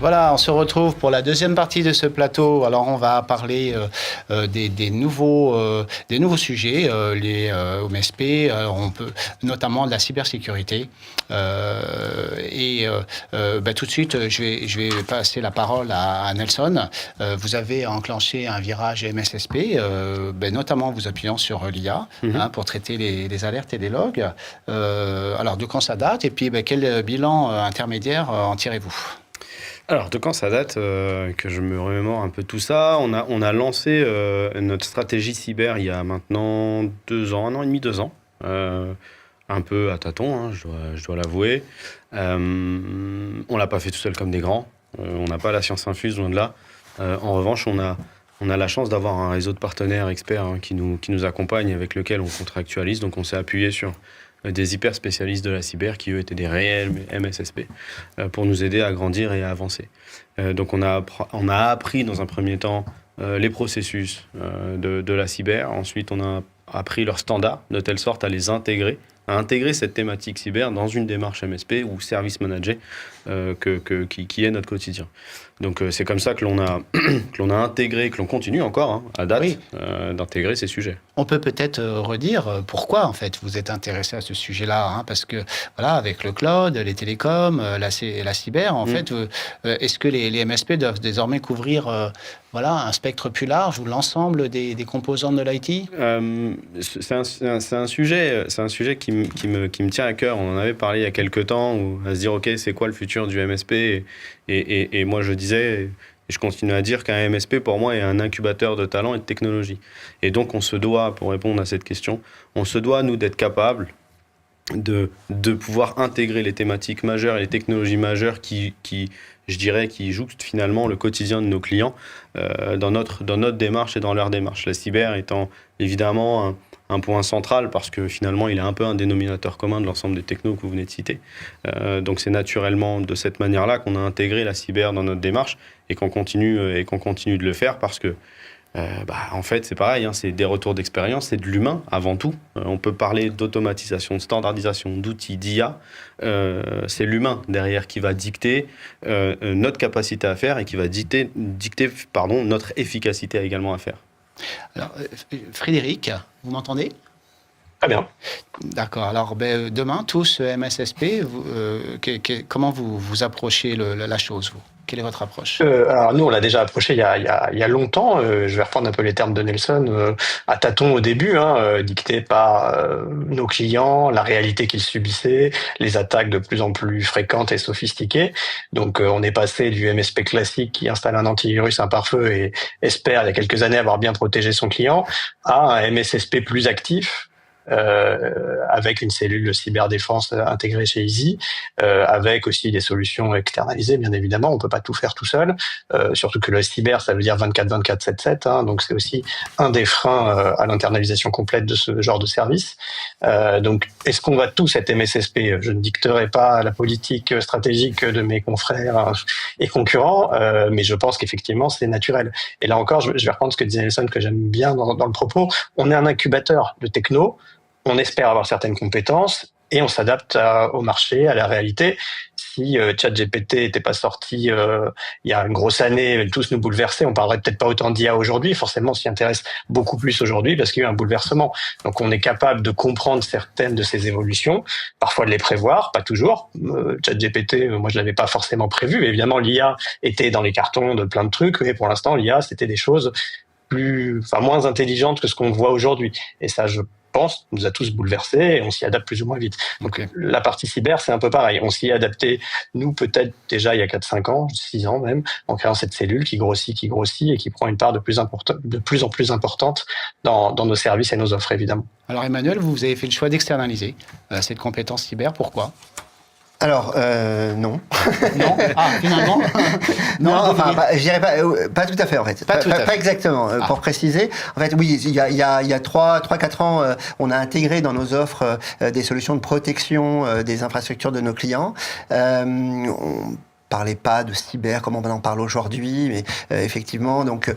Voilà, on se retrouve pour la deuxième partie de ce plateau. Alors, on va parler des nouveaux sujets, les OMSP, on peut, notamment de la cybersécurité. Tout de suite, je vais passer la parole à Nelson. Vous avez enclenché un virage MSSP, notamment vous appuyant sur l'IA pour traiter les alertes et les logs. Alors, de quand ça date et puis quel bilan intermédiaire en tirez-vous? Alors, de quand ça date que je me remémore un peu tout ça? On a lancé notre stratégie cyber il y a maintenant 2 ans, 1 an et demi, 2 ans. Un peu à tâtons, je dois l'avouer. On l'a pas fait tout seul comme des grands. On n'a pas la science infuse, loin de là. En revanche, on a la chance d'avoir un réseau de partenaires experts qui nous accompagnent, avec lequel on contractualise. Donc, on s'est appuyé sur des hyper spécialistes de la cyber qui, eux, étaient des réels MSSP pour nous aider à grandir et à avancer. Donc, on a appris dans un premier temps les processus de la cyber. Ensuite, on a appris leurs standards de telle sorte à intégrer cette thématique cyber dans une démarche MSP ou service manager qui est notre quotidien. Donc c'est comme ça que l'on a intégré, que l'on continue encore à date d'intégrer ces sujets. On peut peut-être redire pourquoi en fait vous êtes intéressé à ce sujet-là, parce que voilà, avec le cloud, les télécoms, la cyber, en fait, est-ce que les MSP doivent désormais couvrir un spectre plus large ou l'ensemble des composants de l'IT? C'est un sujet qui me tient à cœur. On en avait parlé il y a quelques temps, à se dire ok, c'est quoi le futur du MSP, et moi je disais, et je continue à dire qu'un MSP pour moi est un incubateur de talent et de technologie. Et donc on se doit, pour répondre à cette question, on se doit nous d'être capable de pouvoir intégrer les thématiques majeures et les technologies majeures qui jouxtent finalement le quotidien de nos clients dans notre démarche et dans leur démarche. La cyber étant évidemment un point central, parce que finalement il est un peu un dénominateur commun de l'ensemble des technos que vous venez de citer. Donc c'est naturellement de cette manière-là qu'on a intégré la cyber dans notre démarche et qu'on continue de le faire, parce que en fait, c'est pareil, c'est des retours d'expérience, c'est de l'humain avant tout. On peut parler d'automatisation, de standardisation, d'outils, d'IA. C'est l'humain derrière qui va dicter notre capacité à faire et qui va dicter notre efficacité également à faire. Alors, Frédéric, vous m'entendez? Très bien. D'accord. Alors, demain, tous MSSP, comment vous approchez la chose, vous? Quelle est votre approche? Alors nous, on l'a déjà approché il y a longtemps. Je vais reprendre un peu les termes de Nelson, à tâtons au début, dicté par nos clients, la réalité qu'ils subissaient, les attaques de plus en plus fréquentes et sophistiquées. Donc on est passé du MSP classique qui installe un antivirus, un pare-feu et espère il y a quelques années avoir bien protégé son client, à un MSSP plus actif, avec une cellule de cyberdéfense intégrée chez Easy, avec aussi des solutions externalisées, bien évidemment. On peut pas tout faire tout seul, surtout que le cyber, ça veut dire 24/24, 7/7, donc c'est aussi un des freins à l'internalisation complète de ce genre de service. Donc, est-ce qu'on va tous être MSSP? Je ne dicterai pas la politique stratégique de mes confrères et concurrents, mais je pense qu'effectivement, c'est naturel. Et là encore, je vais reprendre ce que disait Nelson, que j'aime bien dans le propos. On est un incubateur de techno. On espère avoir certaines compétences et on s'adapte au marché, à la réalité. Si ChatGPT n'était pas sorti il y a une grosse année, tous nous bouleverser, on parlerait peut-être pas autant d'IA aujourd'hui. Forcément, on s'y intéresse beaucoup plus aujourd'hui parce qu'il y a eu un bouleversement. Donc, on est capable de comprendre certaines de ces évolutions, parfois de les prévoir, pas toujours. ChatGPT, moi, je l'avais pas forcément prévu. Mais évidemment, l'IA était dans les cartons de plein de trucs, mais pour l'instant, l'IA, c'était des choses moins intelligentes que ce qu'on voit aujourd'hui. Et ça, je pense, nous a tous bouleversés et on s'y adapte plus ou moins vite. Donc, La partie cyber, c'est un peu pareil. On s'y est adapté, nous, peut-être déjà il y a 4-5 ans, 6 ans même, en créant cette cellule qui grossit et qui prend une part de plus en plus importante dans nos services et nos offres, évidemment. Alors, Emmanuel, vous avez fait le choix d'externaliser cette compétence cyber. Pourquoi? Alors, non. Non? Ah, finalement? Non, je dirais pas tout à fait, en fait. Pas exactement. Pour préciser, en fait, oui, il y a 3-4 ans, on a intégré dans nos offres des solutions de protection des infrastructures de nos clients. parlait pas de cyber comme on en parle aujourd'hui, mais effectivement, donc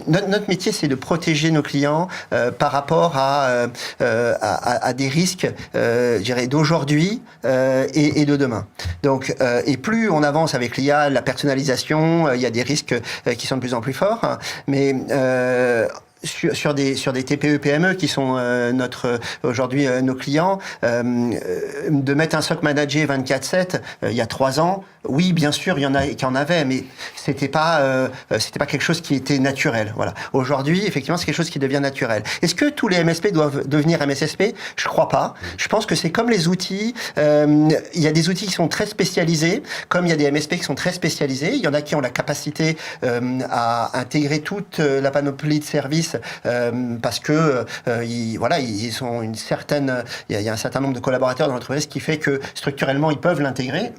notre métier, c'est de protéger nos clients par rapport à des risques, je dirais, d'aujourd'hui et de demain. Donc, et plus on avance avec l'IA, la personnalisation, il y a des risques qui sont de plus en plus forts, hein, mais sur des TPE PME qui sont aujourd'hui nos clients, de mettre un SOC manager 24/7 il y a 3 ans, oui, bien sûr, il y en a qui en avaient, mais c'était pas quelque chose qui était naturel. Voilà. Aujourd'hui, effectivement, c'est quelque chose qui devient naturel. Est-ce que tous les MSP doivent devenir MSSP? Je crois pas. Je pense que c'est comme les outils. Il y a des outils qui sont très spécialisés, comme il y a des MSP qui sont très spécialisés. Il y en a qui ont la capacité à intégrer toute la panoplie de services parce que ils sont une certaine. Il y a un certain nombre de collaborateurs dans l'entreprise qui fait que structurellement ils peuvent l'intégrer.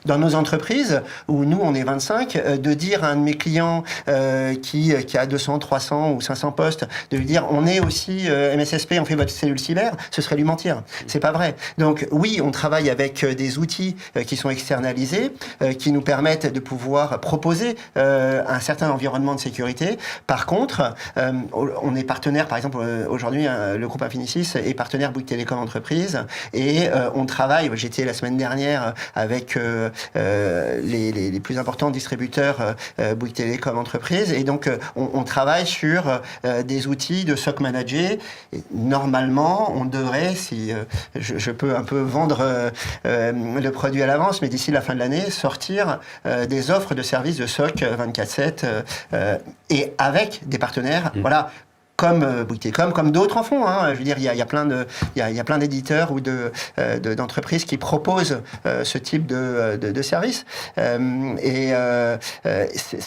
Dans nos entreprises où nous on est 25, de dire à un de mes clients qui a 200, 300 ou 500 postes, de lui dire on est aussi MSSP, on fait votre cellule cyber, ce serait lui mentir. C'est pas vrai. Donc oui, on travaille avec des outils qui sont externalisés, qui nous permettent de pouvoir proposer un certain environnement de sécurité. Par contre, on est partenaire, par exemple aujourd'hui le groupe Infinicis est partenaire Bouygues Télécom Entreprise et on travaille, j'étais la semaine dernière avec les plus importants distributeurs Bouygues Télécom Entreprise et donc on travaille sur des outils de SOC manager et normalement on devrait, si je peux un peu vendre le produit à l'avance, mais d'ici la fin de l'année sortir des offres de services de SOC 24/7 et avec des partenaires, voilà, comme Bouygues Télécom, comme d'autres en font. Hein. Je veux dire, il y a plein d'éditeurs ou d'entreprises qui proposent ce type de service. Ce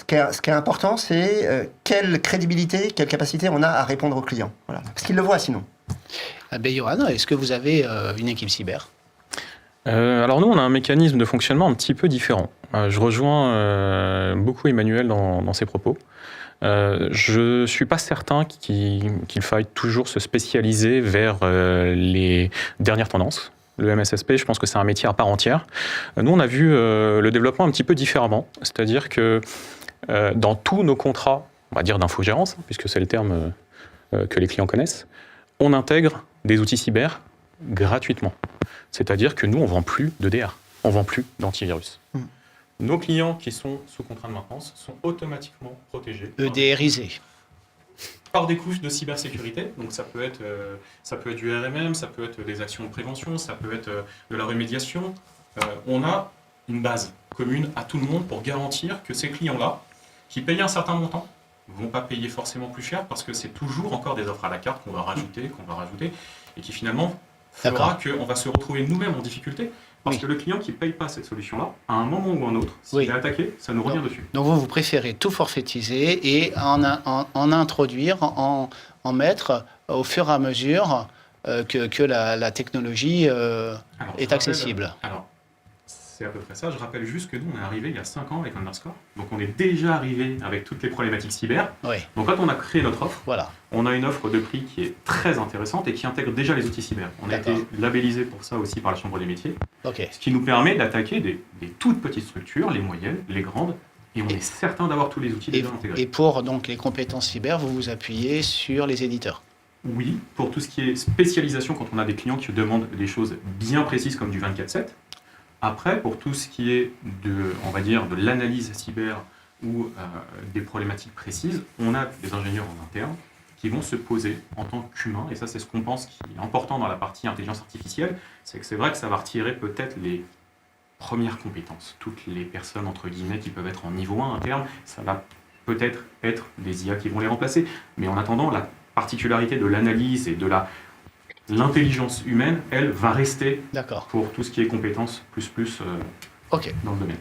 qui est important, c'est quelle crédibilité, quelle capacité on a à répondre aux clients. Voilà. Parce qu'ils le voient sinon. Johan, est-ce que vous avez une équipe cyber ? Alors nous, on a un mécanisme de fonctionnement un petit peu différent. Je rejoins beaucoup Emmanuel dans ses propos. Je ne suis pas certain qu'il faille toujours se spécialiser vers les dernières tendances. Le MSSP, je pense que c'est un métier à part entière. Nous, on a vu le développement un petit peu différemment. C'est-à-dire que dans tous nos contrats, on va dire d'infogérance, puisque c'est le terme que les clients connaissent, on intègre des outils cyber gratuitement. C'est-à-dire que nous, on ne vend plus de DR, on ne vend plus d'antivirus. Nos clients qui sont sous contrat de maintenance sont automatiquement protégés. EDRisés. Par des couches de cybersécurité. Donc ça peut être du RMM, ça peut être des actions de prévention, ça peut être de la remédiation. On a une base commune à tout le monde pour garantir que ces clients-là, qui payent un certain montant, ne vont pas payer forcément plus cher parce que c'est toujours encore des offres à la carte qu'on va rajouter, et qui finalement fera qu'on va se retrouver nous-mêmes en difficulté. Parce que le client qui ne paye pas cette solution-là, à un moment ou un autre, s'il est attaqué, ça nous revient dessus. Donc vous préférez tout forfaitiser et en introduire, en mettre au fur et à mesure que la technologie est accessible. Alors, c'est à peu près ça. Je rappelle juste que nous, on est arrivé il y a 5 ans avec Underscore. Donc on est déjà arrivé avec toutes les problématiques cyber. Oui. Donc quand on a créé notre offre, voilà, on a une offre de prix qui est très intéressante et qui intègre déjà les outils cyber. On a été labellisé pour ça aussi par la Chambre des métiers. Ce qui nous permet d'attaquer des toutes petites structures, les moyennes, les grandes, et on est certain d'avoir tous les outils déjà intégrés. Et pour donc les compétences cyber, vous vous appuyez sur les éditeurs? Oui, pour tout ce qui est spécialisation, quand on a des clients qui demandent des choses bien précises comme du 24/7. Après, pour tout ce qui est de l'analyse cyber ou des problématiques précises, on a des ingénieurs en interne qui vont se poser en tant qu'humains, et ça c'est ce qu'on pense qui est important dans la partie intelligence artificielle, c'est que c'est vrai que ça va retirer peut-être les premières compétences. Toutes les personnes, entre guillemets, qui peuvent être en niveau 1 interne, ça va peut-être être des IA qui vont les remplacer. Mais en attendant, la particularité de l'analyse et de l'intelligence humaine, elle, va rester pour tout ce qui est compétences plus dans le domaine.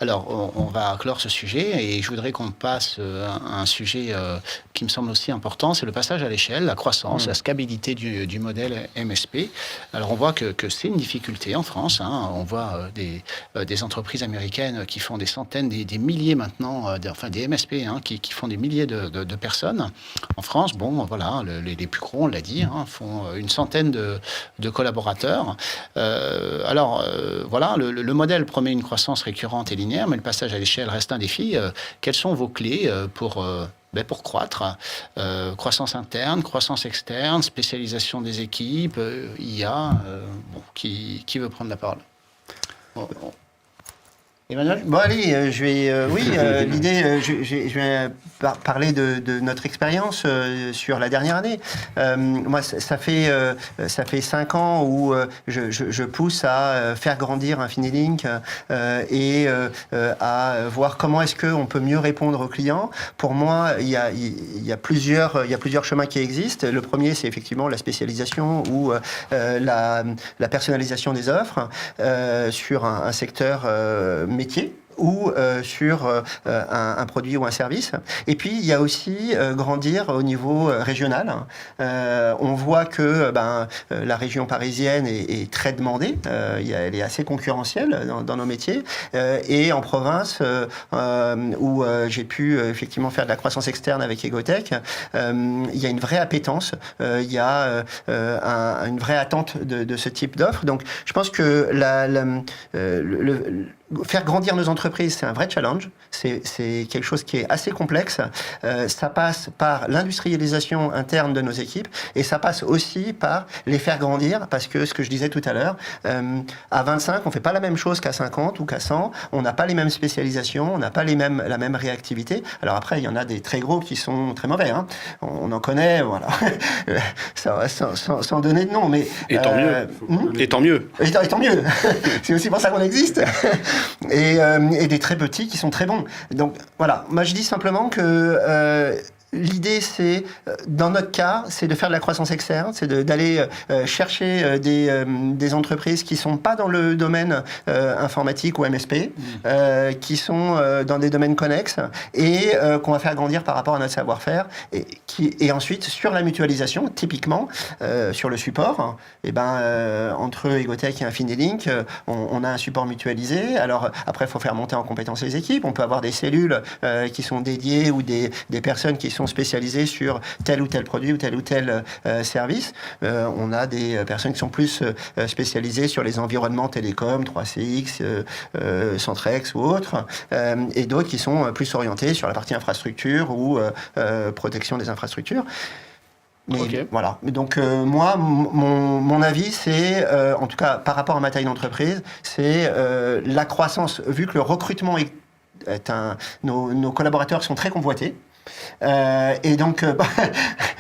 Alors, on va clore ce sujet et je voudrais qu'on passe à un sujet qui me semble aussi important, c'est le passage à l'échelle, la croissance, la scalabilité du modèle MSP. Alors, on voit que c'est une difficulté en France. Hein. On voit des entreprises américaines qui font des centaines, des milliers maintenant, des MSP qui font des milliers de personnes. En France, bon, voilà, les plus gros, on l'a dit, font une centaine de collaborateurs. Voilà, le modèle promet une croissance récurrente et linéaire. linéaire, mais le passage à l'échelle reste un défi. Quelles sont vos clés pour croître? Croissance interne, croissance externe, spécialisation des équipes, IA. Qui veut prendre la parole? Emmanuel? Bon, allez, je vais. L'idée, je vais parler de notre expérience sur la dernière année. Moi, ça fait 5 ans où je pousse à faire grandir Infinilink et à voir comment est-ce qu'on peut mieux répondre aux clients. Pour moi, il y a plusieurs chemins qui existent. Le premier, c'est effectivement la spécialisation ou la personnalisation des offres sur un secteur métier ou sur un produit ou un service. Et puis, il y a aussi grandir au niveau régional. On voit que la région parisienne est très demandée. Elle est assez concurrentielle dans nos métiers. Et en province, où j'ai pu effectivement faire de la croissance externe avec Egotech, il y a une vraie appétence. Il y a une vraie attente de ce type d'offre. Donc, je pense que faire grandir nos entreprises, c'est un vrai challenge. C'est quelque chose qui est assez complexe. Ça passe par l'industrialisation interne de nos équipes et ça passe aussi par les faire grandir parce que ce que je disais tout à l'heure, à 25, on fait pas la même chose qu'à 50 ou qu'à 100. On n'a pas les mêmes spécialisations, on n'a pas la même réactivité. Alors après, il y en a des très gros qui sont très mauvais. Hein. On en connaît, voilà. sans donner de nom, mais et tant mieux. Et tant mieux. Et tant mieux. C'est aussi pour ça qu'on existe. Et des très petits qui sont très bons. Donc voilà, moi je dis simplement que l'idée, c'est, dans notre cas, c'est de faire de la croissance externe, c'est d'aller chercher des entreprises qui sont pas dans le domaine informatique ou MSP, qui sont dans des domaines connexes et qu'on va faire grandir par rapport à notre savoir-faire. Et ensuite, sur la mutualisation, typiquement, sur le support, entre Egotech et Infinilink, on a un support mutualisé. Alors, après, il faut faire monter en compétence les équipes. On peut avoir des cellules qui sont dédiées ou des personnes qui sont spécialisés sur tel ou tel produit ou tel service. On a des personnes qui sont plus spécialisées sur les environnements télécom, 3CX, Centrex ou autres, et d'autres qui sont plus orientés sur la partie infrastructure ou protection des infrastructures. Mais okay. Voilà. Donc moi, mon avis, c'est, en tout cas par rapport à ma taille d'entreprise, c'est la croissance, vu que le recrutement nos collaborateurs sont très convoités. Et donc,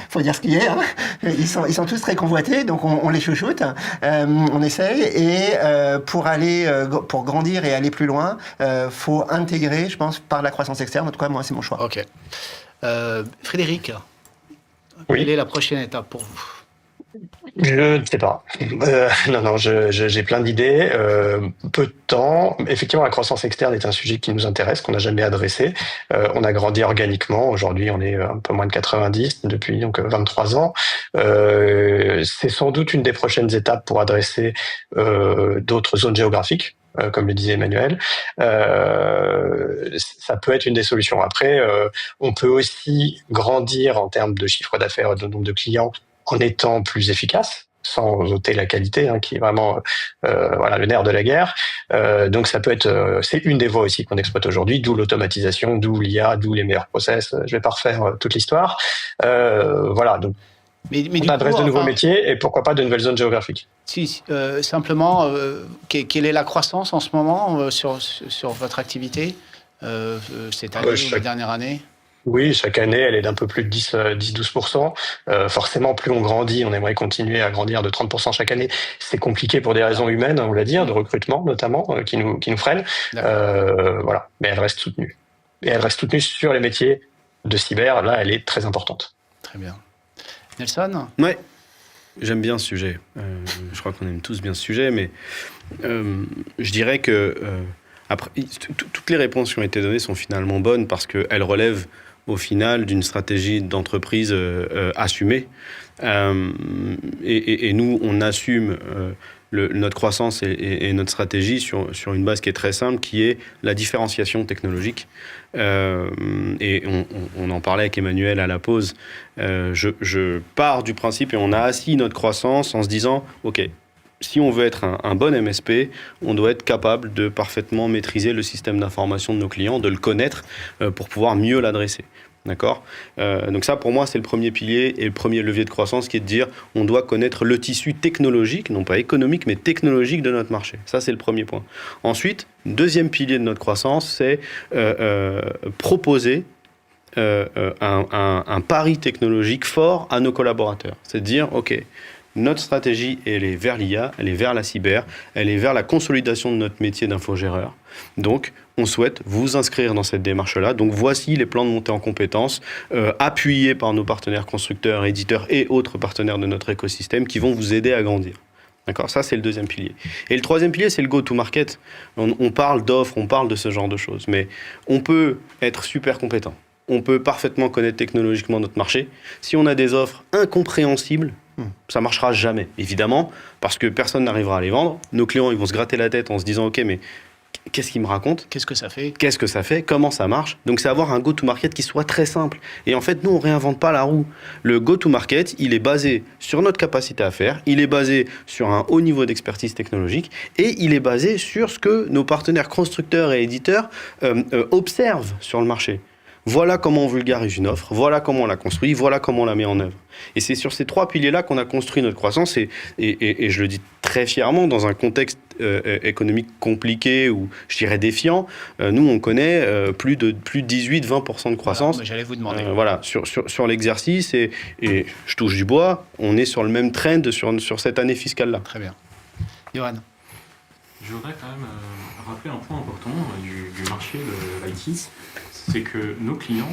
faut dire ce qu'il y a. Hein. Ils sont tous très convoités, donc on les chouchoute, on essaye. Et pour grandir et aller plus loin, faut intégrer, je pense, par la croissance externe. En tout cas, moi, c'est mon choix. Ok. Frédéric, oui. Quelle est la prochaine étape pour vous? Je ne sais pas. Non, j'ai plein d'idées. Peu de temps. Effectivement, la croissance externe est un sujet qui nous intéresse, qu'on n'a jamais adressé. On a grandi organiquement. Aujourd'hui, on est un peu moins de 90 depuis donc 23 ans. C'est sans doute une des prochaines étapes pour adresser d'autres zones géographiques. Comme le disait Emmanuel, ça peut être une des solutions. Après, on peut aussi grandir en termes de chiffre d'affaires, de nombre de clients, en étant plus efficace, sans ôter la qualité, hein, qui est vraiment le nerf de la guerre. Donc ça peut être, c'est une des voies aussi qu'on exploite aujourd'hui, d'où l'automatisation, d'où l'IA, d'où les meilleurs process. Je vais pas refaire toute l'histoire. Donc mais on adresse de nouveaux métiers et pourquoi pas de nouvelles zones géographiques. Simplement, quelle est la croissance en ce moment sur votre activité cette année ou la dernière année? Oui, chaque année, elle est d'un peu plus de 10-12%. Forcément, plus on grandit, on aimerait continuer à grandir de 30% chaque année. C'est compliqué pour des raisons humaines, on l'a dit, de recrutement notamment, qui nous freinent. Mais elle reste soutenue. Et elle reste soutenue sur les métiers de cyber. Là, elle est très importante. Très bien. Nelson? Ouais, j'aime bien ce sujet. Je crois qu'on aime tous bien ce sujet, mais je dirais que après, toutes les réponses qui ont été données sont finalement bonnes parce qu'elles relèvent au final d'une stratégie d'entreprise assumée. Et nous, on assume notre croissance et notre stratégie sur une base qui est très simple, qui est la différenciation technologique. Et on en parlait avec Emmanuel à la pause. Je pars du principe et on a assis notre croissance en se disant, OK, si on veut être un bon MSP, on doit être capable de parfaitement maîtriser le système d'information de nos clients, de le connaître pour pouvoir mieux l'adresser. D'accord ? Donc ça, pour moi, c'est le premier pilier et le premier levier de croissance qui est de dire on doit connaître le tissu technologique, non pas économique, mais technologique de notre marché. Ça, c'est le premier point. Ensuite, deuxième pilier de notre croissance, c'est proposer un pari technologique fort à nos collaborateurs. C'est de dire, OK, notre stratégie, elle est vers l'IA, elle est vers la cyber, elle est vers la consolidation de notre métier d'infogéreur. Donc, on souhaite vous inscrire dans cette démarche-là. Donc, voici les plans de montée en compétences appuyés par nos partenaires constructeurs, éditeurs et autres partenaires de notre écosystème qui vont vous aider à grandir. D'accord ? Ça, c'est le deuxième pilier. Et le troisième pilier, c'est le go-to-market. On parle d'offres, on parle de ce genre de choses, mais on peut être super compétent. On peut parfaitement connaître technologiquement notre marché. Si on a des offres incompréhensibles, ça ne marchera jamais, évidemment, parce que personne n'arrivera à les vendre. Nos clients, ils vont se gratter la tête en se disant « Ok, mais qu'est-ce qu'il me raconte ? Qu'est-ce que ça fait ? Qu'est-ce que ça fait ? Comment ça marche ?» Donc, c'est avoir un go-to-market qui soit très simple. Et en fait, nous, on ne réinvente pas la roue. Le go-to-market, il est basé sur notre capacité à faire, il est basé sur un haut niveau d'expertise technologique et il est basé sur ce que nos partenaires constructeurs et éditeurs observent sur le marché. Voilà comment on vulgarise une offre, voilà comment on la construit, voilà comment on la met en œuvre. Et c'est sur ces trois piliers-là qu'on a construit notre croissance et je le dis très fièrement, dans un contexte économique compliqué ou, je dirais, défiant, nous, on connaît plus de 18-20% de croissance. Voilà, j'allais vous demander. Voilà, sur l'exercice et je touche du bois, on est sur le même trend sur cette année fiscale-là. Très bien. Johan. Je voudrais quand même rappeler un point important du marché de l'IT, c'est que nos clients,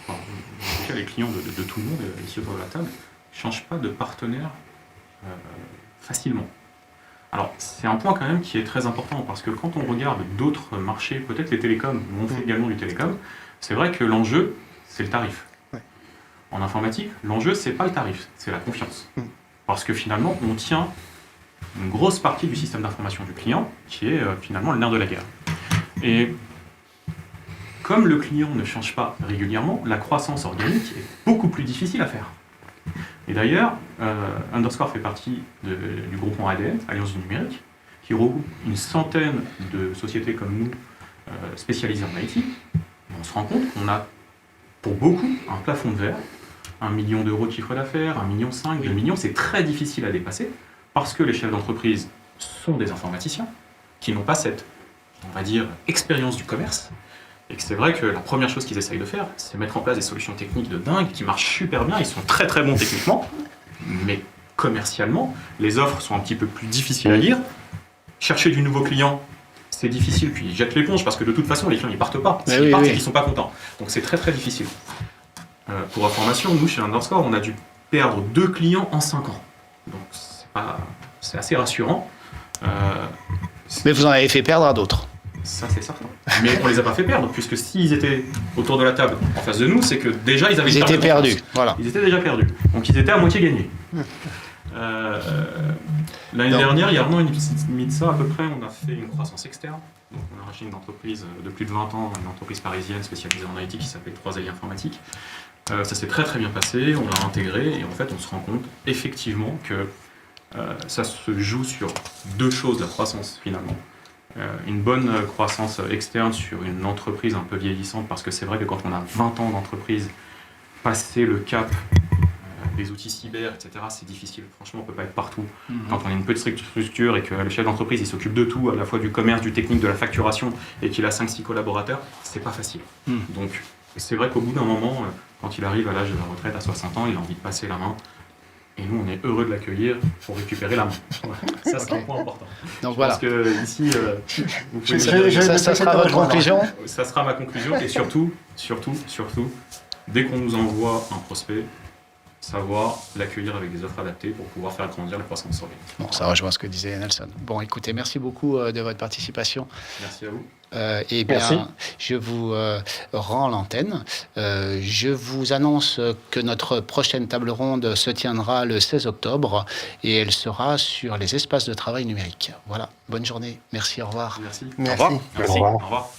enfin, en tout cas les clients de tout le monde ici autour de la table, ne changent pas de partenaire facilement. Alors c'est un point quand même qui est très important parce que quand on regarde d'autres marchés, peut-être les télécoms, nous on fait également du télécom, c'est vrai que l'enjeu c'est le tarif. Ouais. En informatique, l'enjeu c'est pas le tarif, c'est la confiance. Parce que finalement on tient une grosse partie du système d'information du client qui est finalement le nerf de la guerre. Et comme le client ne change pas régulièrement, la croissance organique est beaucoup plus difficile à faire. Et d'ailleurs, Underscore fait partie du groupement ADN, Alliance du numérique, qui regroupe une centaine de sociétés comme nous spécialisées en IT. On se rend compte qu'on a, pour beaucoup, un plafond de verre, 1 million d'euros de chiffre d'affaires, 1,5 million, 2 millions, c'est très difficile à dépasser parce que les chefs d'entreprise sont des informaticiens qui n'ont pas cette, on va dire, expérience du commerce. Et que c'est vrai que la première chose qu'ils essayent de faire, c'est mettre en place des solutions techniques de dingue qui marchent super bien. Ils sont très très bons techniquement, mais commercialement, les offres sont un petit peu plus difficiles à lire. Chercher du nouveau client, c'est difficile, puis ils jettent l'éponge parce que de toute façon, les clients ils partent pas. S'ils partent, c'est qu'ils sont pas contents. Donc c'est très très difficile. Pour information, nous chez Underscore, on a dû perdre 2 clients en 5 ans. Donc c'est assez rassurant. Mais vous en avez fait perdre à d'autres. Ça, c'est certain. Mais on les a pas fait perdre, puisque s'ils étaient autour de la table en face de nous, c'est que déjà ils avaient étaient perdus. Voilà. Ils étaient déjà perdus. Donc ils étaient à moitié gagnés. L'année dernière, il y a un an et demi de ça à peu près, on a fait une croissance externe. Donc on a racheté une entreprise de plus de 20 ans, une entreprise parisienne spécialisée en IT qui s'appelle 3 Informatique. Ça s'est très très bien passé, on l'a intégré et en fait on se rend compte effectivement que ça se joue sur 2 choses, la croissance finalement. Une bonne croissance externe sur une entreprise un peu vieillissante, parce que c'est vrai que quand on a 20 ans d'entreprise, passer le cap des outils cyber, etc., c'est difficile. Franchement, on ne peut pas être partout. Quand on a une petite structure et que le chef d'entreprise il s'occupe de tout, à la fois du commerce, du technique, de la facturation, et qu'il a 5-6 collaborateurs, c'est pas facile. Donc c'est vrai qu'au bout d'un moment, quand il arrive à l'âge de la retraite à 60 ans, il a envie de passer la main. Et nous, on est heureux de l'accueillir pour récupérer la main. Ça, c'est un point important. Donc voilà. Parce que ici, vous pouvez ça sera votre conclusion. Ça sera ma conclusion. Et surtout, dès qu'on nous envoie un prospect, savoir l'accueillir avec des offres adaptées pour pouvoir faire grandir la croissance organique. Bon, ça rejoint ce que disait Nelson. Bon, écoutez, merci beaucoup de votre participation. Merci à vous. Eh bien, je vous rends l'antenne. Je vous annonce que notre prochaine table ronde se tiendra le 16 octobre et elle sera sur les espaces de travail numériques. Voilà, bonne journée. Merci, au revoir. Merci. Merci. Au revoir. Au revoir.